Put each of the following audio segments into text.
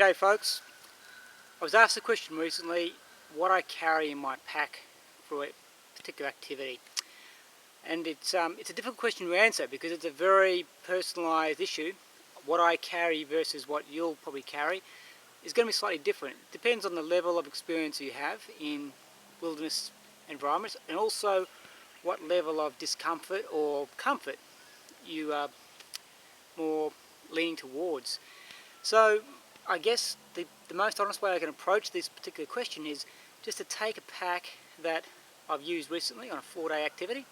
G'day folks. I was asked a question recently what I carry in my pack for a particular activity, and it's a difficult question to answer because it's a very personalised issue. What I carry versus what you'll probably carry is going to be slightly different. It depends on the level of experience you have in wilderness environments, and also what level of discomfort or comfort you are more leaning towards. So I guess the most honest way I can approach this particular question is just to take a pack that I've used recently on a 4-day activity,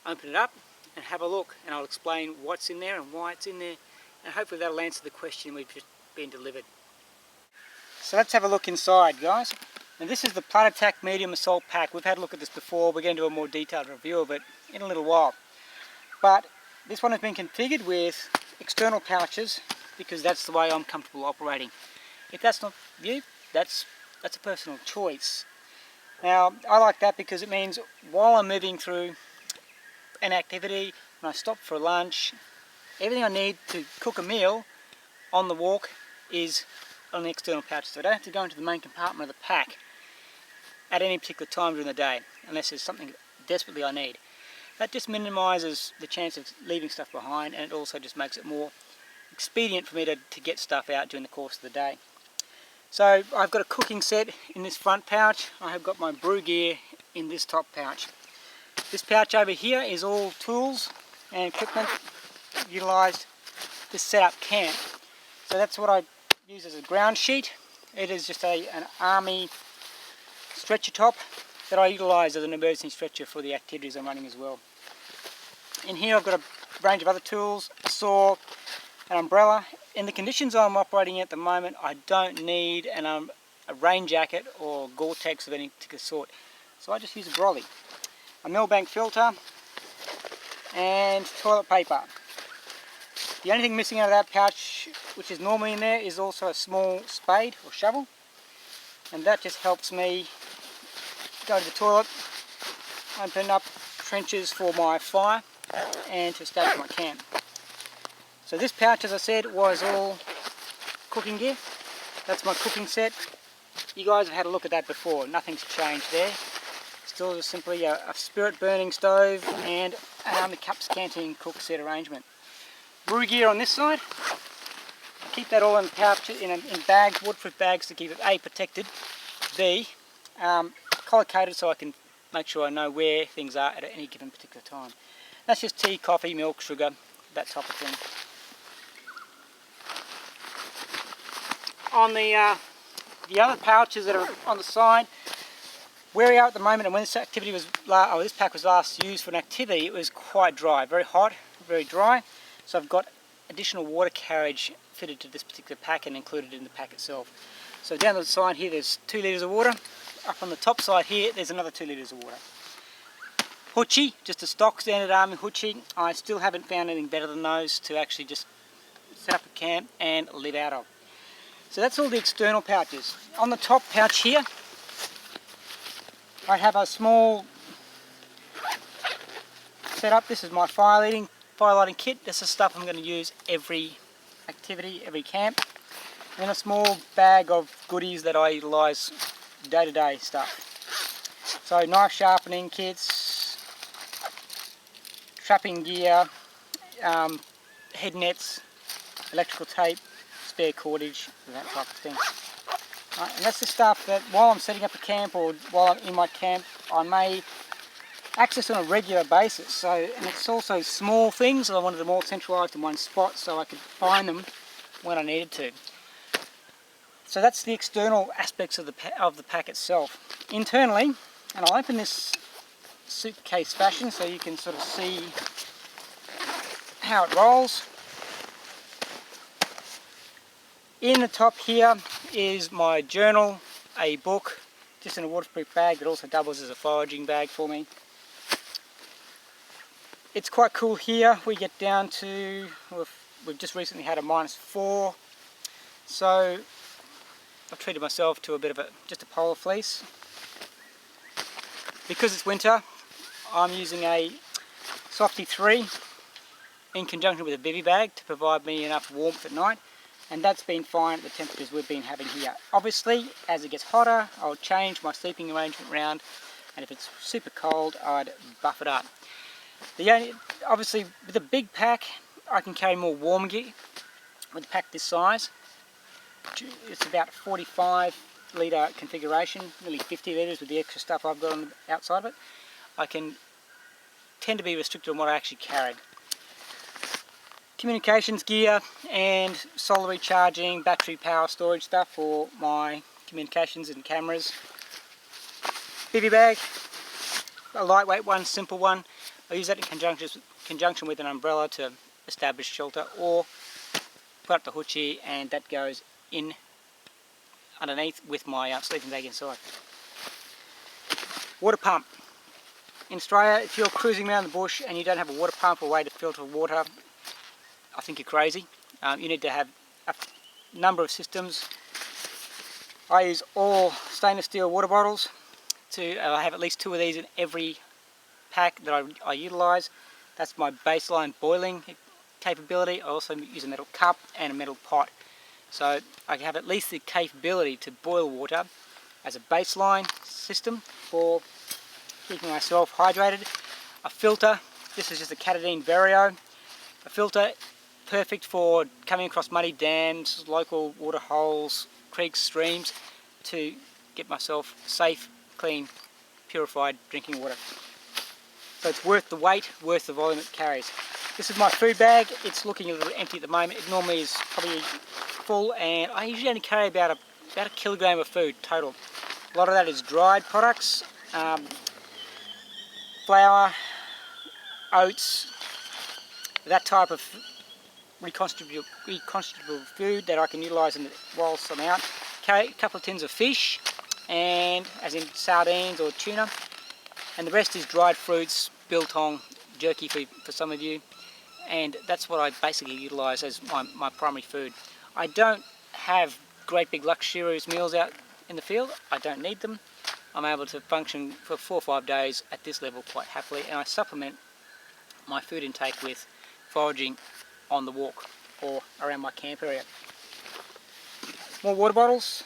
open it up and have a look, and I'll explain what's in there and why it's in there, and hopefully that'll answer the question we've just been delivered. So let's have a look inside, guys. Now this is the Plat Attack Medium Assault Pack. We've had a look at this before. We're going to do a more detailed review of it in a little while. But this one has been configured with external pouches because that's the way I'm comfortable operating. If that's not you, that's a personal choice. Now I like that because it means while I'm moving through an activity, when I stop for lunch, everything I need to cook a meal on the walk is on the external pouch, so I don't have to go into the main compartment of the pack at any particular time during the day unless there's something desperately I need. That just minimises the chance of leaving stuff behind, and it also just makes it more expedient for me to get stuff out during the course of the day. So I've got a cooking set in this front pouch. I have got my brew gear in this top pouch. This pouch over here is all tools and equipment utilised to set up camp. So that's what I use as a ground sheet. It is just an army stretcher top that I utilise as an emergency stretcher for the activities I'm running as well. In here I've got a range of other tools, a saw, an umbrella. In the conditions I'm operating at the moment, I don't need a rain jacket or Gore-Tex of any particular sort, so I just use a brolly, a Millbank filter and toilet paper. The only thing missing out of that pouch, which is normally in there, is also a small spade or shovel, and that just helps me go to the toilet, open up trenches for my fire and to establish my camp. So this pouch, as I said, was all cooking gear. That's my cooking set. You guys have had a look at that before. Nothing's changed there. Still just simply a spirit burning stove and an Army Cups canteen cook set arrangement. Brew gear on this side. Keep that all in pouch in bags, waterproof bags, to keep it A, protected, B, color-coded so I can make sure I know where things are at any given particular time. That's just tea, coffee, milk, sugar, that type of thing. On the other pouches that are on the side, where we are at the moment, and when this activity was this pack was last used for an activity, it was quite dry, very hot, very dry. So I've got additional water carriage fitted to this particular pack and included in the pack itself. So down the side here there's 2 litres of water. Up on the top side here there's another 2 litres of water. Hoochie, just a stock standard Army hoochie. I still haven't found anything better than those to actually just set up a camp and live out of. So that's all the external pouches. On the top pouch here I have a small setup. This is my fire lighting kit. This is stuff I'm going to use every activity, every camp. And then a small bag of goodies that I utilise day-to-day stuff. So knife sharpening kits, trapping gear, head nets, electrical tape, spare cordage, that type of thing. And that's the stuff that while I'm setting up a camp or while I'm in my camp I may access on a regular basis. And it's also small things. I wanted them all centralised in one spot so I could find them when I needed to. So that's the external aspects of the pack itself. Internally, and I'll open this suitcase fashion so you can sort of see how it rolls. In the top here is my journal, a book, just in a waterproof bag that also doubles as a foraging bag for me. It's quite cool here. We get down to, we've just recently had a -4, so I've treated myself to a bit of just a polar fleece. Because it's winter, I'm using a Softy 3 in conjunction with a bivy bag to provide me enough warmth at night. and that's been fine at the temperatures we've been having here. Obviously, as it gets hotter, I'll change my sleeping arrangement around, and if it's super cold, I'd buff it up. Obviously, with a big pack, I can carry more warm gear. With a pack this size, it's about 45 litre configuration, nearly 50 litres with the extra stuff I've got on the outside of it. I can tend to be restricted on what I actually carried. Communications gear and solar recharging, battery power storage stuff for my communications and cameras. Bivy bag, a lightweight one, simple one. I use that in conjunction with an umbrella to establish shelter, or put up the hoochie and that goes in underneath with my sleeping bag inside. Water pump. In Australia, if you're cruising around the bush and you don't have a water pump or a way to filter water, I think you're crazy. You need to have a number of systems. I use all stainless steel water bottles. I have at least 2 of these in every pack that I utilise. That's my baseline boiling capability. I also use a metal cup and a metal pot. So I have at least the capability to boil water as a baseline system for keeping myself hydrated. A filter, this is just a Katadyn Vario. A filter, perfect for coming across muddy dams, local water holes, creeks, streams, to get myself safe, clean, purified drinking water. So it's worth the weight, worth the volume it carries. This is my food bag. It's looking a little empty at the moment. It normally is probably full, and I usually only carry about a kilogram of food total. A lot of that is dried products, flour, oats, that type of reconstitutable food that I can utilise whilst I'm out. Carry a couple of tins of fish, and as in sardines or tuna, and the rest is dried fruits, biltong, jerky for some of you, and that's what I basically utilise as my primary food. I don't have great big luxurious meals out in the field. I don't need them. I'm able to function for 4 or 5 days at this level quite happily, and I supplement my food intake with foraging on the walk or around my camp area. More water bottles.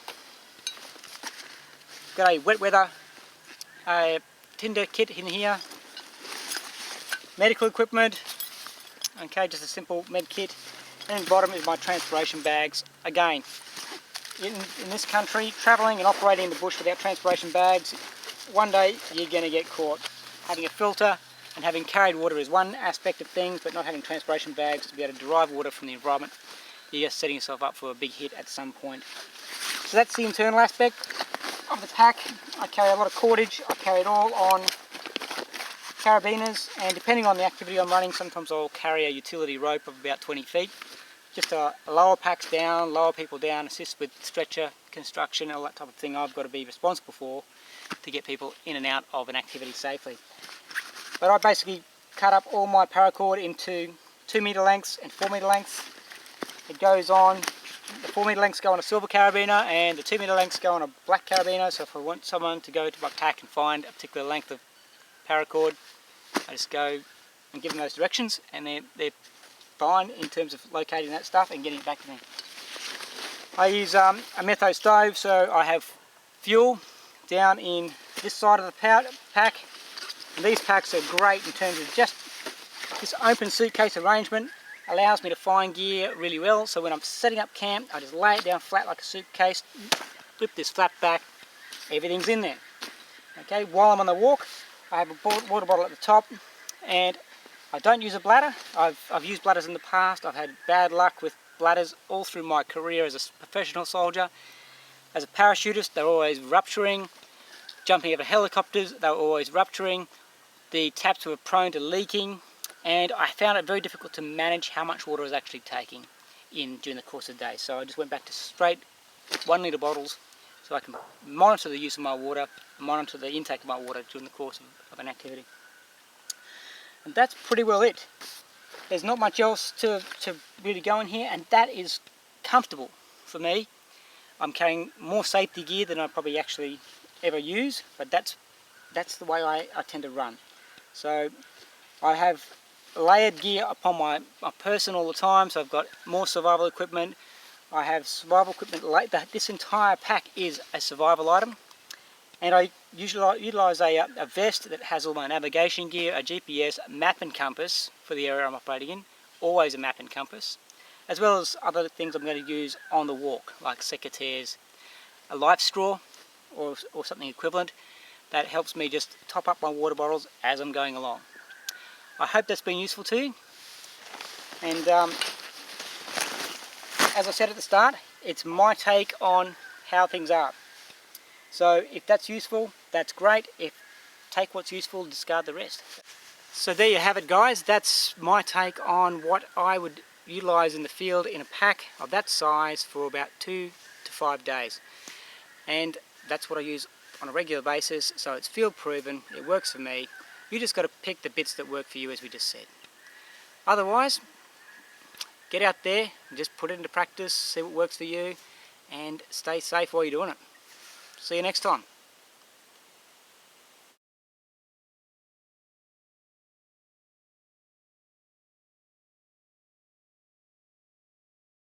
Got a wet weather, a tinder kit in here, medical equipment, okay, just a simple med kit, and in the bottom is my transpiration bags. Again, in this country, travelling and operating in the bush without transpiration bags, one day you're going to get caught. Having a filter and having carried water is one aspect of things, but not having transpiration bags to be able to derive water from the environment, you're just setting yourself up for a big hit at some point. So that's the internal aspect of the pack. I carry a lot of cordage. I carry it all on carabiners, and depending on the activity I'm running, sometimes I'll carry a utility rope of about 20 feet. Just to lower packs down, lower people down, assist with stretcher construction, all that type of thing I've got to be responsible for to get people in and out of an activity safely. But I basically cut up all my paracord into 2 metre lengths and 4 metre lengths. It goes on, the 4 metre lengths go on a silver carabiner and the 2 metre lengths go on a black carabiner. So if I want someone to go to my pack and find a particular length of paracord, I just go and give them those directions, and they're fine in terms of locating that stuff and getting it back to me. I use a metho stove, so I have fuel down in this side of the pack, and these packs are great in terms of just this open suitcase arrangement. Allows me to find gear really well, so when I'm setting up camp, I just lay it down flat like a suitcase, flip this flap back, everything's in there. Okay, while I'm on the walk, I have a water bottle at the top, and I don't use a bladder. I've used bladders in the past. I've had bad luck with bladders all through my career as a professional soldier. As a parachutist, they're always rupturing. Jumping out of helicopters, they were always rupturing. The taps were prone to leaking, and I found it very difficult to manage how much water I was actually taking in during the course of the day. So I just went back to straight 1 litre bottles, so I can monitor the use of my water, monitor the intake of my water during the course of an activity. And that's pretty well it. There's not much else to really go in here, and that is comfortable for me. I'm carrying more safety gear than I probably actually ever use, but that's the way I tend to run. So I have layered gear upon my person all the time, so I've got more survival equipment. I have survival equipment. This entire pack is a survival item, and I usually utilise a vest that has all my navigation gear, a GPS, map and compass for the area I'm operating in, always a map and compass, as well as other things I'm going to use on the walk, like secateurs, a life straw or something equivalent that helps me just top up my water bottles as I'm going along. I hope that's been useful to you, and as I said at the start, it's my take on how things are. So if that's useful, that's great. Take what's useful, discard the rest. So there you have it, guys. That's my take on what I would utilise in the field in a pack of that size for about 2 to 5 days. And that's what I use on a regular basis, so it's field proven, it works for me. You just got to pick the bits that work for you, as we just said. Otherwise, get out there and just put it into practice, see what works for you, and stay safe while you're doing it. See you next time.